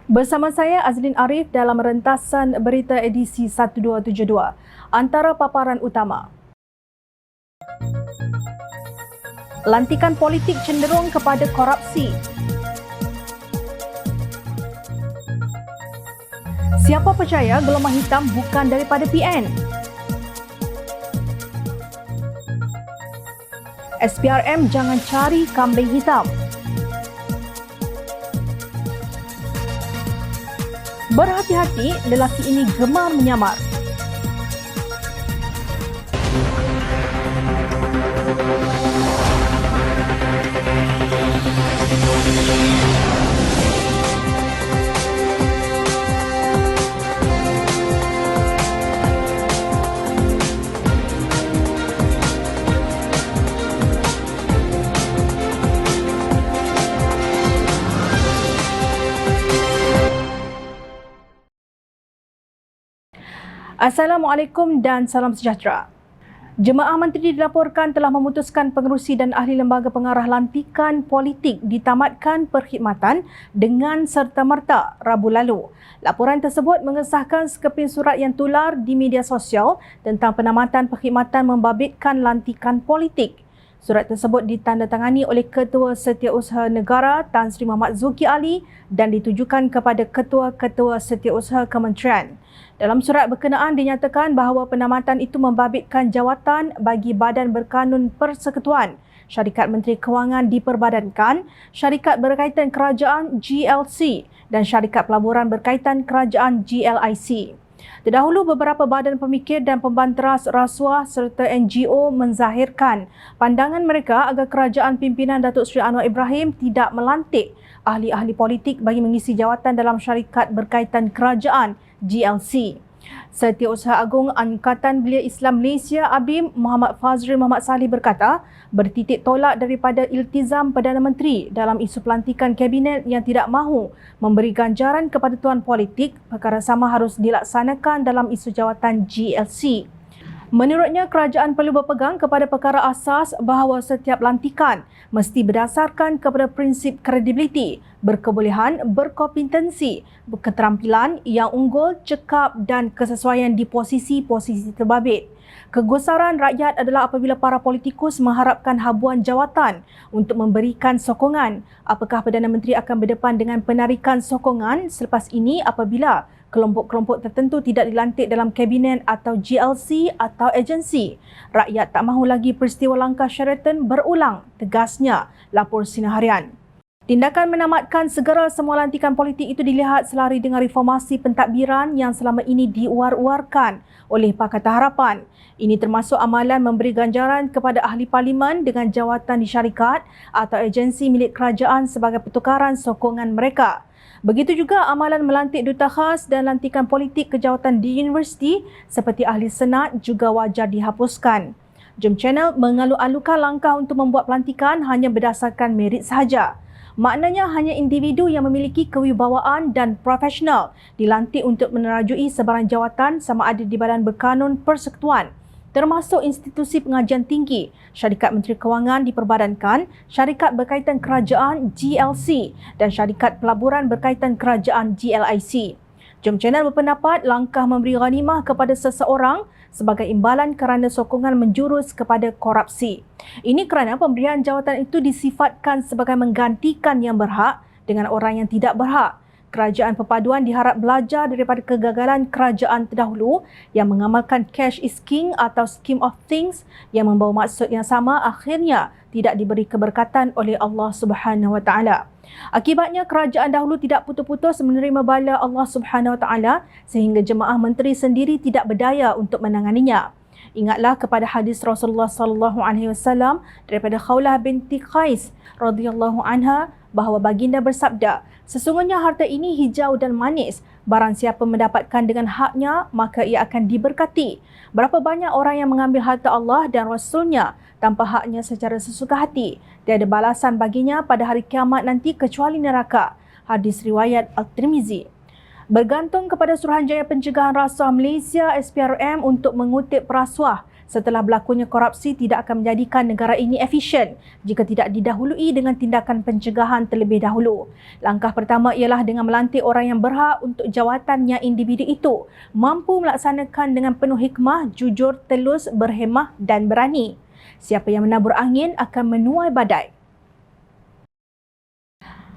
Bersama saya Azlin Arif dalam rentasan berita edisi 1272. Antara paparan utama. Lantikan politik cenderung kepada korupsi. Siapa percaya gelombang hitam bukan daripada PN? SPRM jangan cari kambing hitam. Berhati-hati, lelaki ini gemar menyamar. Assalamualaikum dan salam sejahtera. Jemaah Menteri dilaporkan telah memutuskan pengerusi dan ahli lembaga pengarah lantikan politik ditamatkan perkhidmatan dengan serta-merta Rabu lalu. Laporan tersebut mengesahkan sekeping surat yang tular di media sosial tentang penamatan perkhidmatan membabitkan lantikan politik. Surat tersebut ditandatangani oleh Ketua Setiausaha Negara Tan Sri Muhammad Zulkifli Ali dan ditujukan kepada Ketua-Ketua Setiausaha Kementerian. Dalam surat berkenaan dinyatakan bahawa penamatan itu membabitkan jawatan bagi badan berkanun persekutuan, syarikat Menteri Kewangan diperbadankan, syarikat berkaitan kerajaan GLC dan syarikat pelaburan berkaitan kerajaan GLIC. Terdahulu beberapa badan pemikir dan pembanteras rasuah serta NGO menzahirkan pandangan mereka agar kerajaan pimpinan Datuk Seri Anwar Ibrahim tidak melantik ahli-ahli politik bagi mengisi jawatan dalam syarikat berkaitan kerajaan GLC. Setiausaha Agung Angkatan Belia Islam Malaysia ABIM Muhammad Fazril Muhammad Salih berkata bertitik tolak daripada iltizam Perdana Menteri dalam isu pelantikan kabinet yang tidak mahu memberi ganjaran kepada tuan politik. Perkara sama harus dilaksanakan dalam isu jawatan GLC. Menurutnya, kerajaan perlu berpegang kepada perkara asas bahawa setiap lantikan mesti berdasarkan kepada prinsip kredibiliti, berkebolehan, berkompetensi, keterampilan yang unggul, cekap dan kesesuaian di posisi-posisi terbabit. Kegusaran rakyat adalah apabila para politikus mengharapkan habuan jawatan untuk memberikan sokongan. Apakah Perdana Menteri akan berdepan dengan penarikan sokongan selepas ini apabila kelompok-kelompok tertentu tidak dilantik dalam kabinet atau GLC atau agensi? Rakyat tak mahu lagi peristiwa langkah Sheraton berulang, tegasnya, lapor Sinar Harian. Tindakan menamatkan segera semua lantikan politik itu dilihat selari dengan reformasi pentadbiran yang selama ini diuar-uarkan oleh Pakatan Harapan. Ini termasuk amalan memberi ganjaran kepada ahli parlimen dengan jawatan di syarikat atau agensi milik kerajaan sebagai pertukaran sokongan mereka. Begitu juga amalan melantik duta khas dan lantikan politik ke jawatan di universiti seperti ahli senat juga wajar dihapuskan. Jom Channel mengalu-alukan langkah untuk membuat pelantikan hanya berdasarkan merit sahaja. Maknanya hanya individu yang memiliki kewibawaan dan profesional dilantik untuk menerajui sebarang jawatan sama ada di Badan Berkanun Persekutuan, termasuk institusi pengajian tinggi, syarikat Menteri Kewangan diperbadankan, syarikat berkaitan kerajaan GLC dan syarikat pelaburan berkaitan kerajaan GLIC. Jom Channel berpendapat langkah memberi ghanimah kepada seseorang sebagai imbalan kerana sokongan menjurus kepada korupsi. Ini kerana pemberian jawatan itu disifatkan sebagai menggantikan yang berhak dengan orang yang tidak berhak. Kerajaan perpaduan diharap belajar daripada kegagalan kerajaan terdahulu yang mengamalkan cash is king atau scheme of things yang membawa maksud yang sama akhirnya tidak diberi keberkatan oleh Allah Subhanahu Wa Taala. Akibatnya kerajaan dahulu tidak putus-putus menerima bala Allah Subhanahu Wa Taala sehingga jemaah menteri sendiri tidak berdaya untuk menanganinya. Ingatlah kepada hadis Rasulullah sallallahu alaihi wasallam daripada Khawlah binti Qais radhiyallahu anha bahawa baginda bersabda, sesungguhnya harta ini hijau dan manis. Barang siapa mendapatkan dengan haknya, maka ia akan diberkati. Berapa banyak orang yang mengambil harta Allah dan Rasulnya tanpa haknya secara sesuka hati. Tiada balasan baginya pada hari kiamat nanti kecuali neraka. Hadis riwayat Al-Tirmizi. Bergantung kepada Suruhanjaya Pencegahan Rasuah Malaysia SPRM untuk mengutip perasuah setelah berlakunya korupsi tidak akan menjadikan negara ini efisien jika tidak didahului dengan tindakan pencegahan terlebih dahulu. Langkah pertama ialah dengan melantik orang yang berhak untuk jawatannya individu itu mampu melaksanakan dengan penuh hikmah, jujur, telus, berhemah dan berani. Siapa yang menabur angin akan menuai badai.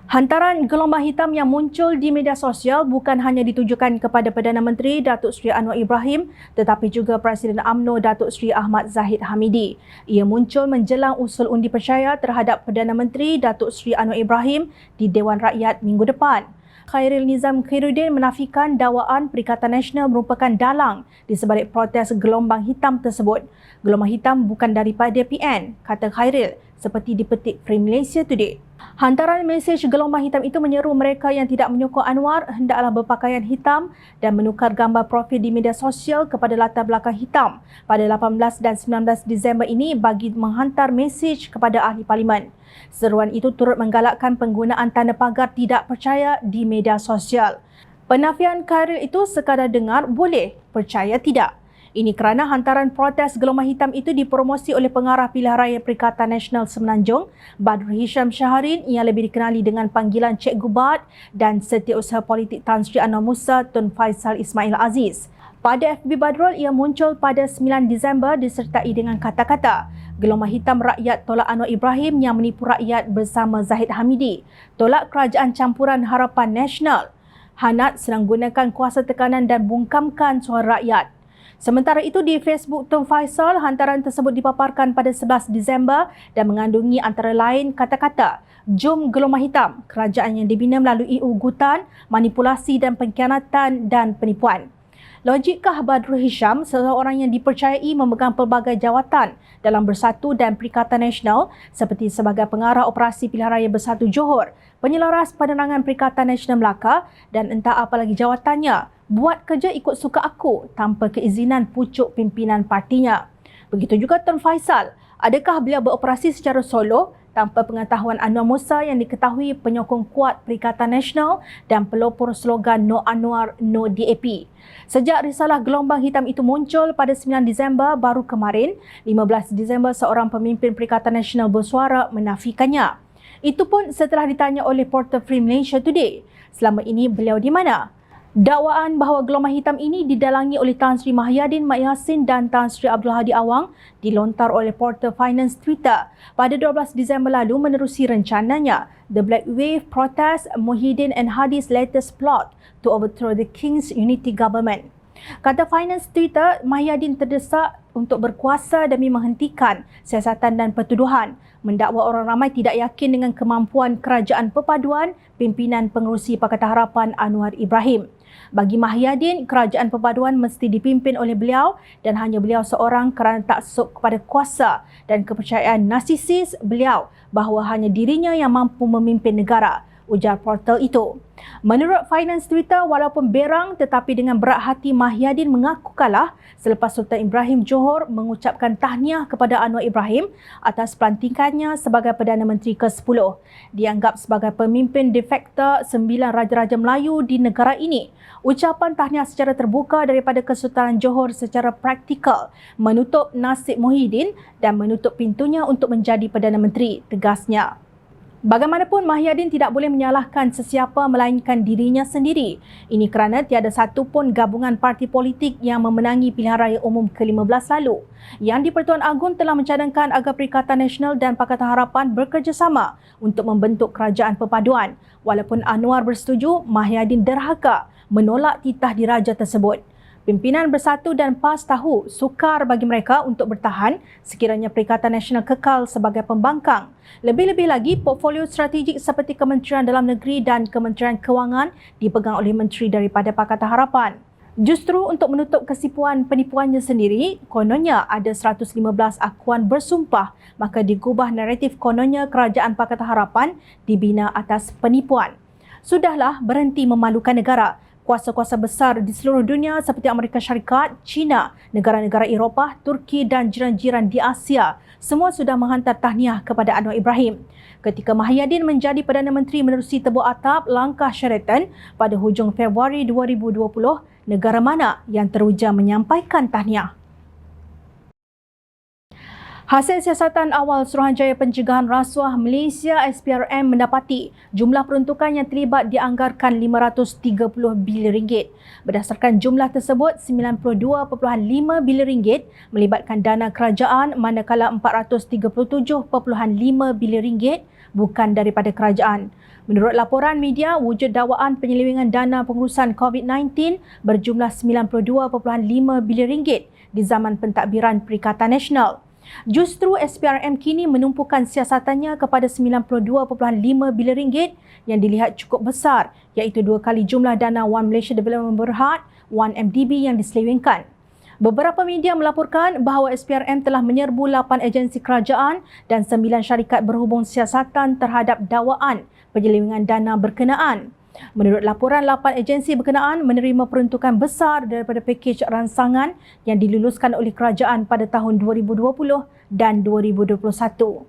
Hantaran gelombang hitam yang muncul di media sosial bukan hanya ditujukan kepada Perdana Menteri Datuk Seri Anwar Ibrahim tetapi juga Presiden UMNO Datuk Seri Ahmad Zahid Hamidi. Ia muncul menjelang usul undi percaya terhadap Perdana Menteri Datuk Seri Anwar Ibrahim di Dewan Rakyat minggu depan. Khairil Nizam Khairuddin menafikan dakwaan Perikatan Nasional merupakan dalang di sebalik protes gelombang hitam tersebut. Gelombang hitam bukan daripada PN, kata Khairil, seperti dipetik Frame Malaysia Today. Hantaran mesej gelombang hitam itu menyeru mereka yang tidak menyokong Anwar hendaklah berpakaian hitam dan menukar gambar profil di media sosial kepada latar belakang hitam pada 18 dan 19 Disember ini bagi menghantar mesej kepada ahli parlimen. Seruan itu turut menggalakkan penggunaan tanda pagar tidak percaya di media sosial. Penafian Khairil itu sekadar dengar boleh, percaya tidak. Ini kerana hantaran protes gelombang hitam itu dipromosi oleh pengarah pilihan raya Perikatan Nasional Semenanjung, Badrul Hisham Syaharin yang lebih dikenali dengan panggilan Cikgu Bad dan Setiausaha Politik Tan Sri Anwar Musa Tun Faisal Ismail Aziz. Pada FB Badrul, ia muncul pada 9 Disember disertai dengan kata-kata gelombang hitam rakyat tolak Anwar Ibrahim yang menipu rakyat bersama Zahid Hamidi. Tolak kerajaan campuran Harapan Nasional. Hanat sedang gunakan kuasa tekanan dan bungkamkan suara rakyat. Sementara itu di Facebook Tun Faisal, hantaran tersebut dipaparkan pada 11 Disember dan mengandungi antara lain kata-kata jom gelombang hitam, kerajaan yang dibina melalui ugutan, manipulasi dan pengkhianatan dan penipuan. Logikkah Badrul Hisham, seseorang yang dipercayai memegang pelbagai jawatan dalam Bersatu dan Perikatan Nasional seperti sebagai pengarah operasi pilihan raya Bersatu Johor, penyelaras penerangan Perikatan Nasional Melaka dan entah apa lagi jawatannya, buat kerja ikut suka aku tanpa keizinan pucuk pimpinan partinya. Begitu juga Tun Faisal, adakah beliau beroperasi secara solo tanpa pengetahuan Anwar Musa yang diketahui penyokong kuat Perikatan Nasional dan pelopor slogan No Anwar, No DAP. Sejak risalah gelombang hitam itu muncul pada 9 Disember baru kemarin, 15 Disember seorang pemimpin Perikatan Nasional bersuara menafikannya. Itu pun setelah ditanya oleh portal Frame Malaysia Today, selama ini beliau di mana? Dakwaan bahawa gelombang hitam ini didalangi oleh Tan Sri Mahyadin Mat Yassin dan Tan Sri Abdul Hadi Awang dilontar oleh portal Finance Twitter pada 12 Disember lalu menerusi rencananya The Black Wave Protest Muhyiddin and Hadi's latest plot to overthrow the King's Unity Government. Kata Finance Twitter, Mahyadin terdesak untuk berkuasa demi menghentikan siasatan dan pertuduhan, mendakwa orang ramai tidak yakin dengan kemampuan kerajaan perpaduan pimpinan pengerusi Pakatan Harapan Anwar Ibrahim. Bagi Mahyadin, kerajaan perpaduan mesti dipimpin oleh beliau dan hanya beliau seorang kerana taksub kepada kuasa dan kepercayaan narsisis beliau bahawa hanya dirinya yang mampu memimpin negara, ujar portal itu. Menurut Finance Twitter, walaupun berang tetapi dengan berat hati Mahyadin mengaku kalah selepas Sultan Ibrahim Johor mengucapkan tahniah kepada Anwar Ibrahim atas pelantikannya sebagai Perdana Menteri ke-10. Dianggap sebagai pemimpin de facto 9 Raja-Raja Melayu di negara ini. Ucapan tahniah secara terbuka daripada Kesultanan Johor secara praktikal menutup nasib Muhyiddin dan menutup pintunya untuk menjadi Perdana Menteri, tegasnya. Bagaimanapun, Mahyadin tidak boleh menyalahkan sesiapa melainkan dirinya sendiri. Ini kerana tiada satu pun gabungan parti politik yang memenangi pilihan raya umum ke-15 lalu. Yang di-Pertuan Agong telah mencadangkan agar Perikatan Nasional dan Pakatan Harapan bekerjasama untuk membentuk kerajaan perpaduan. Walaupun Anwar bersetuju, Mahyadin derhaka menolak titah diraja tersebut. Pimpinan Bersatu dan PAS tahu sukar bagi mereka untuk bertahan sekiranya Perikatan Nasional kekal sebagai pembangkang. Lebih-lebih lagi, portfolio strategik seperti Kementerian Dalam Negeri dan Kementerian Kewangan dipegang oleh menteri daripada Pakatan Harapan. Justru untuk menutup kesipuan penipuannya sendiri, kononnya ada 115 akuan bersumpah, maka digubah naratif kononnya kerajaan Pakatan Harapan dibina atas penipuan. Sudahlah, berhenti memalukan negara. Kuasa-kuasa besar di seluruh dunia seperti Amerika Syarikat, China, negara-negara Eropah, Turki dan jiran-jiran di Asia semua sudah menghantar tahniah kepada Anwar Ibrahim. Ketika Mahyadin menjadi Perdana Menteri menerusi tebuk atap langkah Sheraton pada hujung Februari 2020, negara mana yang teruja menyampaikan tahniah? Hasil siasatan awal Suruhanjaya Pencegahan Rasuah Malaysia SPRM mendapati jumlah peruntukan yang terlibat dianggarkan RM530 bilion. Berdasarkan jumlah tersebut, RM92.5 bilion melibatkan dana kerajaan manakala RM437.5 bilion bukan daripada kerajaan. Menurut laporan media, wujud dakwaan penyelewengan dana pengurusan COVID-19 berjumlah RM92.5 bilion di zaman pentadbiran Perikatan Nasional. Justru SPRM kini menumpukan siasatannya kepada RM92.5 bilion yang dilihat cukup besar, iaitu 2 kali jumlah dana One Malaysia Development Berhad, 1MDB yang diselewengkan. Beberapa media melaporkan bahawa SPRM telah menyerbu 8 agensi kerajaan dan 9 syarikat berhubung siasatan terhadap dakwaan penyelewengan dana berkenaan. Menurut laporan, 8 agensi berkenaan menerima peruntukan besar daripada pakej ransangan yang diluluskan oleh kerajaan pada tahun 2020 dan 2021. 9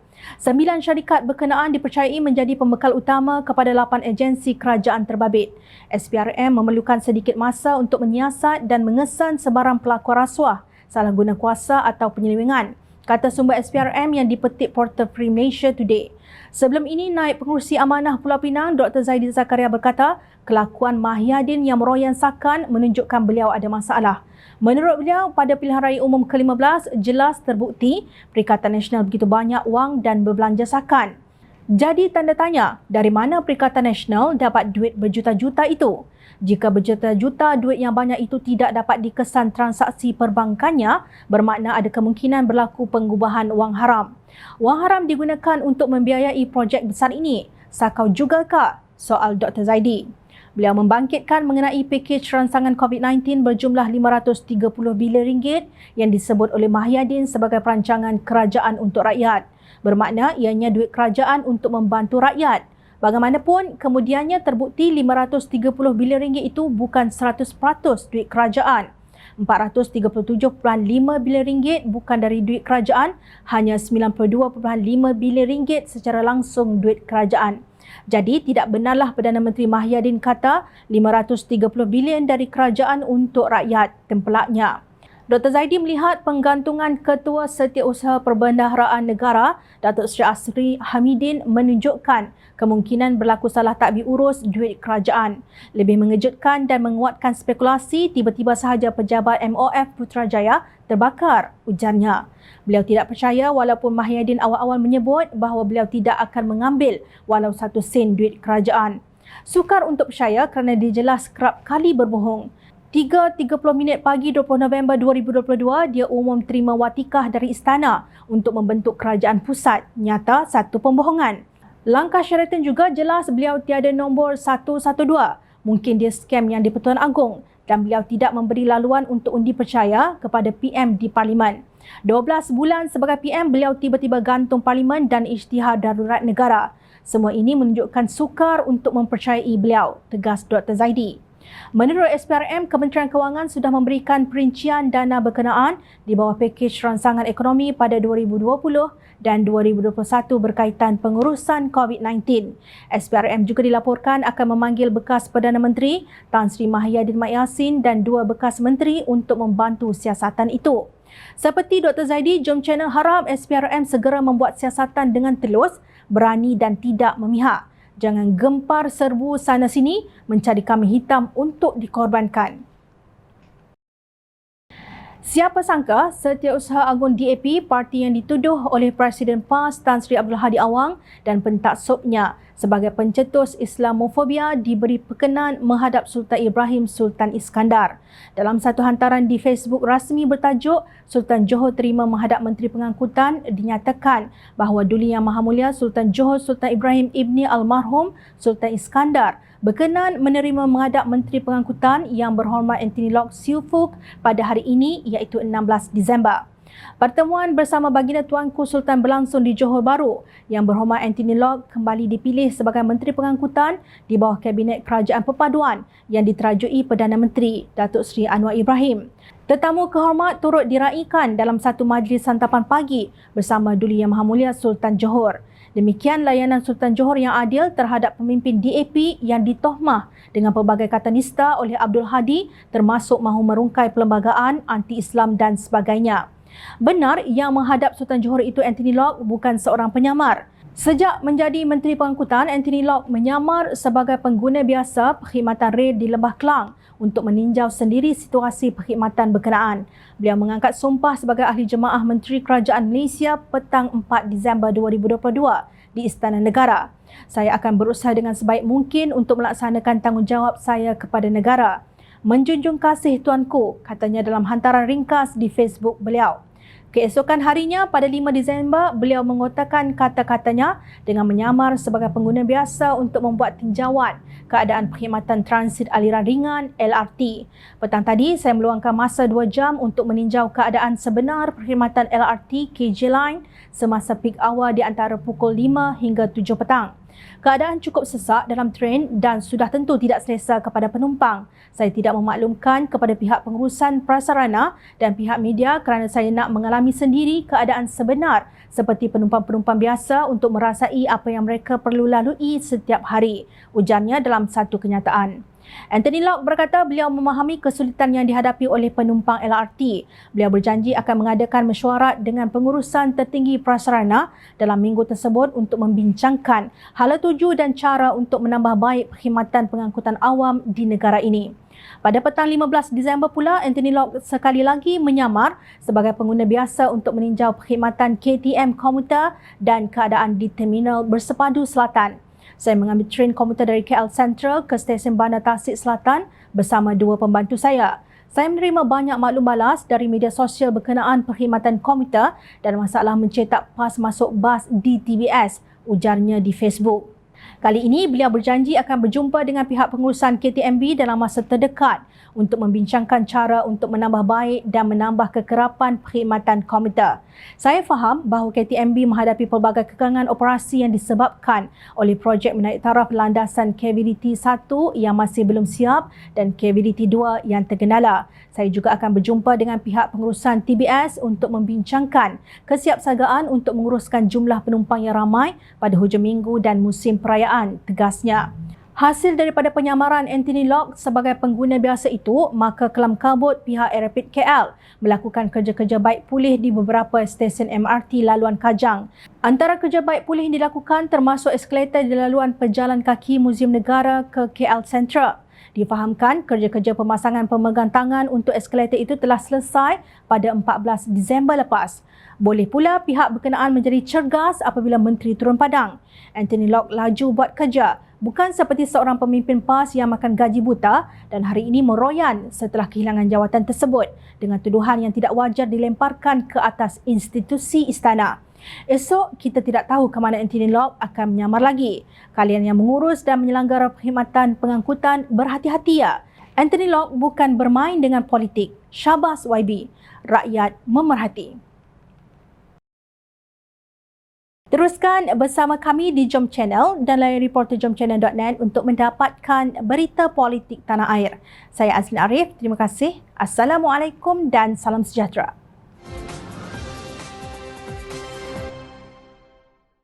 syarikat berkenaan dipercayai menjadi pembekal utama kepada 8 agensi kerajaan terbabit. SPRM memerlukan sedikit masa untuk menyiasat dan mengesan sebarang pelakon rasuah, salah guna kuasa atau penyelewengan, kata sumber SPRM yang dipetik Portal Free Malaysia Today. Sebelum ini, Naib Pengerusi Amanah Pulau Pinang Dr. Zaidi Zakaria berkata, kelakuan Mahyadin yang meroyan Sakan menunjukkan beliau ada masalah. Menurut beliau, pada pilihan raya umum ke-15, jelas terbukti Perikatan Nasional begitu banyak wang dan berbelanja Sakan. Jadi tanda tanya, dari mana Perikatan Nasional dapat duit berjuta-juta itu? Jika berjuta-juta duit yang banyak itu tidak dapat dikesan transaksi perbankannya, bermakna ada kemungkinan berlaku pengubahan wang haram. Wang haram digunakan untuk membiayai projek besar ini. Sakau jugakah? Soal Dr. Zaidi. Beliau membangkitkan mengenai pakej ransangan COVID-19 berjumlah RM530 bilion yang disebut oleh Mahyadin sebagai perancangan kerajaan untuk rakyat. Bermakna ianya duit kerajaan untuk membantu rakyat. Bagaimanapun, kemudiannya terbukti RM530 bilion itu bukan 100% duit kerajaan. RM437.5 bilion bukan dari duit kerajaan, hanya RM92.5 bilion secara langsung duit kerajaan. Jadi tidak benarlah Perdana Menteri Mahyadin kata 530 bilion dari kerajaan untuk rakyat, tempelaknya. Dr. Zaidi melihat penggantungan Ketua Setiausaha Perbendaharaan Negara, Datuk Seri Asri Hamidin menunjukkan kemungkinan berlaku salah takbir urus duit kerajaan. Lebih mengejutkan dan menguatkan spekulasi, tiba-tiba sahaja pejabat MOF Putrajaya terbakar, ujarnya. Beliau tidak percaya walaupun Mahyadin awal-awal menyebut bahawa beliau tidak akan mengambil walau 1 sen duit kerajaan. Sukar untuk percaya kerana dia jelas kerap kali berbohong. 3.30 pagi 20 November 2022, dia umum terima watikah dari istana untuk membentuk kerajaan pusat. Nyata satu pembohongan. Langkah Sheraton juga jelas beliau tiada nombor 112. Mungkin dia skam yang di-Pertuan Agong dan beliau tidak memberi laluan untuk undi percaya kepada PM di Parlimen. 12 bulan sebagai PM, beliau tiba-tiba gantung Parlimen dan isytihar darurat negara. Semua ini menunjukkan sukar untuk mempercayai beliau, tegas Dr. Zaidi. Menurut SPRM, Kementerian Kewangan sudah memberikan perincian dana berkenaan di bawah pakej ransangan ekonomi pada 2020 dan 2021 berkaitan pengurusan COVID-19. SPRM juga dilaporkan akan memanggil bekas Perdana Menteri Tan Sri Mahyadin Mat Yassin dan 2 bekas menteri untuk membantu siasatan itu. Seperti Dr. Zaidi, jom channel harap SPRM segera membuat siasatan dengan telus, berani dan tidak memihak. Jangan gempar serbu sana sini mencari kambing hitam untuk dikorbankan. Siapa sangka Setiausaha Agung DAP, parti yang dituduh oleh Presiden PAS Tan Sri Abdul Hadi Awang dan pentaksubnya sebagai pencetus Islamofobia, diberi perkenan menghadap Sultan Ibrahim Sultan Iskandar. Dalam satu hantaran di Facebook rasmi bertajuk Sultan Johor terima menghadap Menteri Pengangkutan, dinyatakan bahawa Duli Yang Maha Mulia Sultan Johor Sultan Ibrahim Ibni Almarhum Sultan Iskandar berkenan menerima menghadap Menteri Pengangkutan Yang Berhormat Anthony Lok Siufuk pada hari ini, iaitu 16 Disember. Pertemuan bersama baginda Tuanku Sultan berlangsung di Johor Bahru. Yang Berhormat Anthony Lok kembali dipilih sebagai Menteri Pengangkutan di bawah Kabinet Kerajaan Perpaduan yang diterajui Perdana Menteri Datuk Seri Anwar Ibrahim. Tetamu kehormat turut diraikan dalam satu majlis santapan pagi bersama Duli Yang Maha Mulia Sultan Johor. Demikian layanan Sultan Johor yang adil terhadap pemimpin DAP yang ditohmah dengan pelbagai kata nista oleh Abdul Hadi, termasuk mahu merungkai perlembagaan anti-Islam dan sebagainya. Benar yang menghadap Sultan Johor itu Anthony Locke bukan seorang penyamar. Sejak menjadi Menteri Pengangkutan, Anthony Locke menyamar sebagai pengguna biasa perkhidmatan rel di Lembah Kelang untuk meninjau sendiri situasi perkhidmatan berkenaan. Beliau mengangkat sumpah sebagai Ahli Jemaah Menteri Kerajaan Malaysia petang 4 Disember 2022 di Istana Negara. Saya akan berusaha dengan sebaik mungkin untuk melaksanakan tanggungjawab saya kepada negara. Menjunjung kasih Tuanku, katanya dalam hantaran ringkas di Facebook beliau. Keesokan harinya pada 5 Disember, beliau mengotakkan kata-katanya dengan menyamar sebagai pengguna biasa untuk membuat tinjauan keadaan perkhidmatan transit aliran ringan LRT. Petang tadi, saya meluangkan masa 2 jam untuk meninjau keadaan sebenar perkhidmatan LRT KJ Line semasa peak hour di antara pukul 5 hingga 7 petang. Keadaan cukup sesak dalam tren dan sudah tentu tidak selesa kepada penumpang. Saya tidak memaklumkan kepada pihak pengurusan prasarana dan pihak media kerana saya nak mengalami sendiri keadaan sebenar seperti penumpang-penumpang biasa untuk merasai apa yang mereka perlu lalui setiap hari, ujarnya dalam satu kenyataan. Anthony Locke berkata beliau memahami kesulitan yang dihadapi oleh penumpang LRT. Beliau berjanji akan mengadakan mesyuarat dengan pengurusan tertinggi prasarana dalam minggu tersebut untuk membincangkan hala tuju dan cara untuk menambah baik perkhidmatan pengangkutan awam di negara ini. Pada petang 15 Disember pula, Anthony Locke sekali lagi menyamar sebagai pengguna biasa untuk meninjau perkhidmatan KTM komuter dan keadaan di Terminal Bersepadu Selatan. Saya mengambil tren komuter dari KL Central ke stesen Bandar Tasik Selatan bersama 2 pembantu saya. Saya menerima banyak maklum balas dari media sosial berkenaan perkhidmatan komuter dan masalah mencetak pas masuk bas di TBS, ujarnya di Facebook. Kali ini beliau berjanji akan berjumpa dengan pihak pengurusan KTMB dalam masa terdekat untuk membincangkan cara untuk menambah baik dan menambah kekerapan perkhidmatan komuter. Saya faham bahawa KTMB menghadapi pelbagai kekangan operasi yang disebabkan oleh projek menaik taraf landasan KVDT 1 yang masih belum siap dan KVDT 2 yang tergendala. Saya juga akan berjumpa dengan pihak pengurusan TBS untuk membincangkan kesiapsiagaan untuk menguruskan jumlah penumpang yang ramai pada hujung minggu dan musim perayaan, tegasnya. Hasil daripada penyamaran Anthony Locke sebagai pengguna biasa itu, maka kelam kabut pihak Airport KL melakukan kerja-kerja baik pulih di beberapa stesen MRT laluan Kajang. Antara kerja baik pulih yang dilakukan termasuk eskalator di laluan pejalan kaki Muzium Negara ke KL Central. Difahamkan kerja-kerja pemasangan pemegang tangan untuk eskalator itu telah selesai pada 14 Disember lepas. Boleh pula pihak berkenaan menjadi cergas apabila Menteri turun padang. Anthony Locke laju buat kerja, bukan seperti seorang pemimpin PAS yang makan gaji buta dan hari ini meroyan setelah kehilangan jawatan tersebut dengan tuduhan yang tidak wajar dilemparkan ke atas institusi istana. Esok kita tidak tahu ke mana Anthony Locke akan menyamar lagi. Kalian yang mengurus dan menyelenggara perkhidmatan pengangkutan, berhati-hati ya. Anthony Locke bukan bermain dengan politik. Syabas YB. Rakyat memerhati. Teruskan bersama kami di Jom Channel dan layari portal jomchannel.net untuk mendapatkan berita politik tanah air. Saya Azlin Arif, terima kasih. Assalamualaikum dan salam sejahtera.